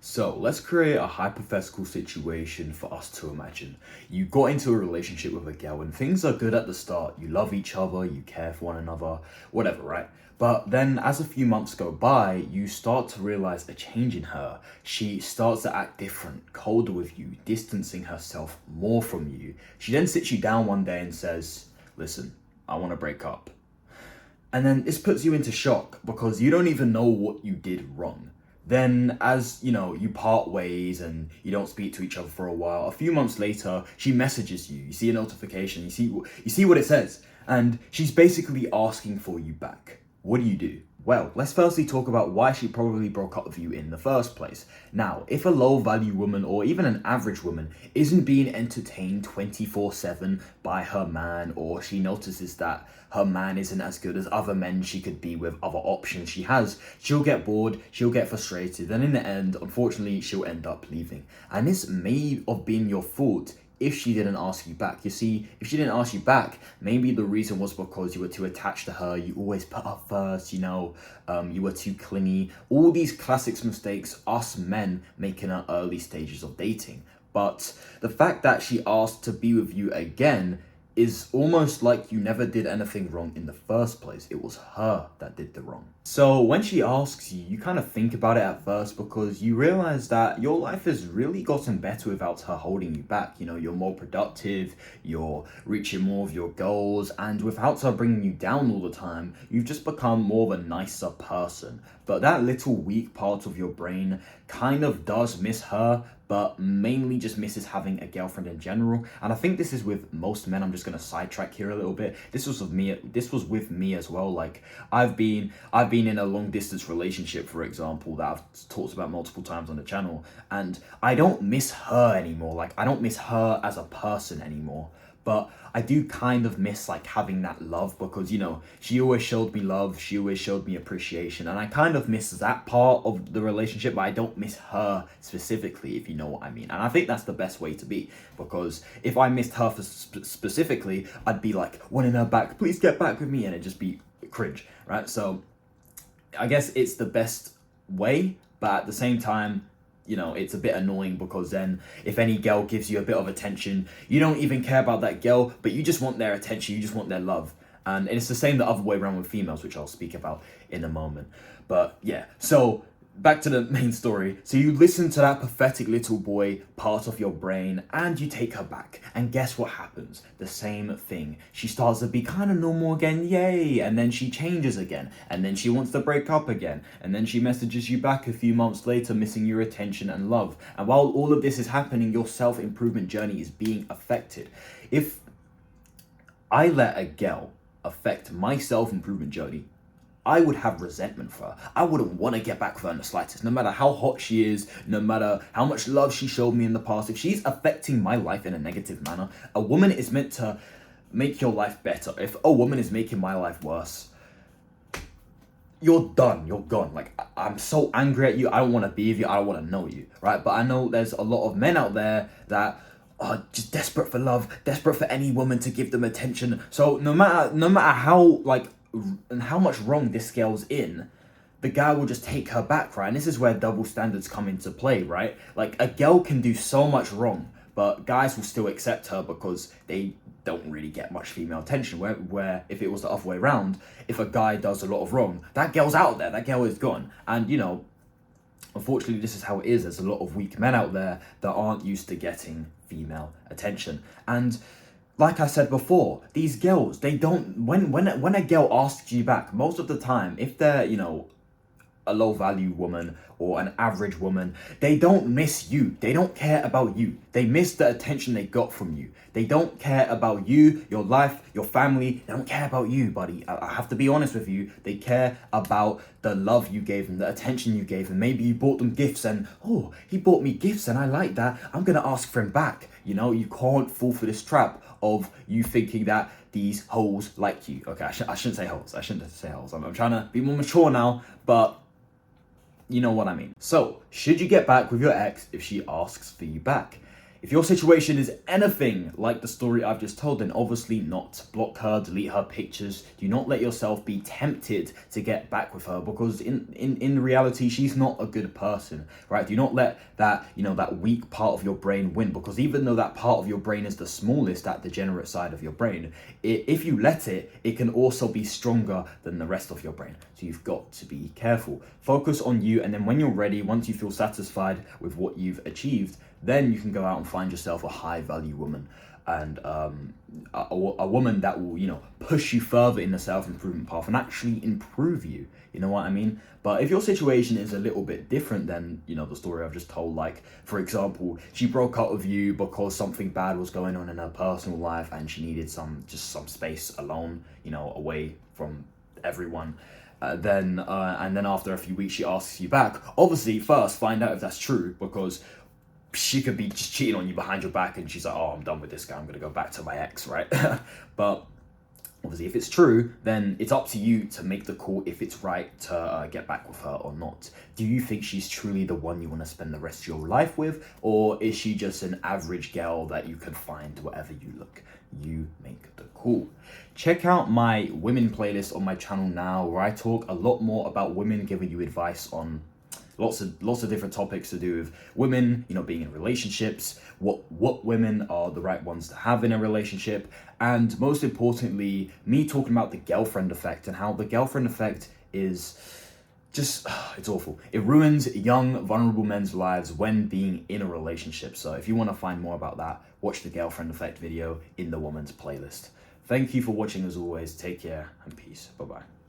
So let's create a hypothetical situation for us to imagine. You got into a relationship with a girl and things are good at the start. You love each other, you care for one another, whatever, right? But then as a few months go by, you start to realize a change in her. She starts to act different, colder with you, distancing herself more from you. She then sits you down one day and says, listen, I want to break up. And then this puts you into shock because you don't even know what you did wrong. Then, as you know, you part ways and you don't speak to each other for a while. A few months later, she messages you. You see a notification. You see what it says, and she's basically asking for you back. What do you do? Well, let's firstly talk about why she probably broke up with you in the first place. Now, if a low value woman or even an average woman isn't being entertained 24/7 by her man, or she notices that her man isn't as good as other men she could be with, other options she has, she'll get bored, she'll get frustrated, and in the end, unfortunately, she'll end up leaving. And this may have been your fault if she didn't ask you back. You see, if she didn't ask you back, maybe the reason was because you were too attached to her, you always put her first, you were too clingy. All these classics mistakes us men make in our early stages of dating. But the fact that she asked to be with you again is almost like you never did anything wrong in the first place. It was her that did the wrong. So when she asks you, you kind of think about it at first because you realize that your life has really gotten better without her holding you back. You know, you're more productive, you're reaching more of your goals, and without her bringing you down all the time, you've just become more of a nicer person. But that little weak part of your brain kind of does miss her, but mainly just misses having a girlfriend in general. And I think this is with most men. I'm just gonna sidetrack here a little bit. This was with me as well. Like I've been in a long distance relationship, for example, that I've talked about multiple times on the channel, and I don't miss her anymore. Like I don't miss her as a person anymore. But I do kind of miss like having that love because, you know, she always showed me love, she always showed me appreciation, and I kind of miss that part of the relationship, but I don't miss her specifically, if you know what I mean. And I think that's the best way to be, because if I missed her specifically, I'd be like wanting her back, please get back with me, and it'd just be cringe, right? So I guess it's the best way, but at the same time, you know, it's a bit annoying because then if any girl gives you a bit of attention, you don't even care about that girl, but you just want their attention, you just want their love. And it's the same the other way around with females, which I'll speak about in a moment. But yeah, so back to the main story. So you listen to that pathetic little boy part of your brain and you take her back. And guess what happens? The same thing. She starts to be kind of normal again, yay. And then she changes again. And then she wants to break up again. And then she messages you back a few months later, missing your attention and love. And while all of this is happening, your self-improvement journey is being affected. If I let a girl affect my self-improvement journey, I would have resentment for her. I wouldn't want to get back with her in the slightest, no matter how hot she is, no matter how much love she showed me in the past. If she's affecting my life in a negative manner, a woman is meant to make your life better. If a woman is making my life worse, you're done, you're gone. Like, I'm so angry at you, I don't want to be with you, I don't want to know you, right? But I know there's a lot of men out there that are just desperate for love, desperate for any woman to give them attention. So no matter how, like, and how much wrong this girl's in, the guy will just take her back, right? And this is where double standards come into play, right? Like, a girl can do so much wrong, but guys will still accept her because they don't really get much female attention. Where if it was the other way around, if a guy does a lot of wrong, that girl's out there, that girl is gone. And, you know, unfortunately, this is how it is. There's a lot of weak men out there that aren't used to getting female attention. And like I said before, these girls, they don't, when a girl asks you back, most of the time, if they're, you know, a low value woman or an average woman, they don't miss you. They don't care about you. They miss the attention they got from you. They don't care about you, your life, your family. They don't care about you, buddy. I have to be honest with you. They care about the love you gave them, the attention you gave them. Maybe you bought them gifts and, oh, he bought me gifts and I like that. I'm going to ask for him back. You know, you can't fall for this trap of you thinking that these hoes like you. Okay, I shouldn't say hoes. I shouldn't say hoes. I'm trying to be more mature now, but you know what I mean. So, should you get back with your ex if she asks for you back? If your situation is anything like the story I've just told, then obviously not. Block her, delete her pictures. Do not let yourself be tempted to get back with her, because in reality, she's not a good person, right? Do not let that, that weak part of your brain win, because even though that part of your brain is the smallest, that degenerate side of your brain, if you let it, it can also be stronger than the rest of your brain. So you've got to be careful. Focus on you, and then when you're ready, once you feel satisfied with what you've achieved, then you can go out and find yourself a high value woman, and a woman that will, push you further in the self-improvement path and actually improve you. You know what I mean? But if your situation is a little bit different than, the story I've just told, like, for example, she broke up with you because something bad was going on in her personal life and she needed some space alone, away from everyone. And then after a few weeks, she asks you back. Obviously, first, find out if that's true, because she could be just cheating on you behind your back and she's like, oh, I'm done with this guy, I'm gonna go back to my ex, right? But obviously, if it's true, then it's up to you to make the call if it's right to get back with her or not. Do you think she's truly the one you want to spend the rest of your life with, or is she just an average girl that you can find wherever you look? You make the call. Check out my women playlist on my channel now, where I talk a lot more about women, giving you advice on lots of different topics to do with women, being in relationships, what women are the right ones to have in a relationship, and most importantly, me talking about the girlfriend effect and how the girlfriend effect is just, it's awful. It ruins young, vulnerable men's lives when being in a relationship. So if you want to find more about that, watch the girlfriend effect video in the woman's playlist. Thank you for watching as always. Take care and peace. Bye-bye.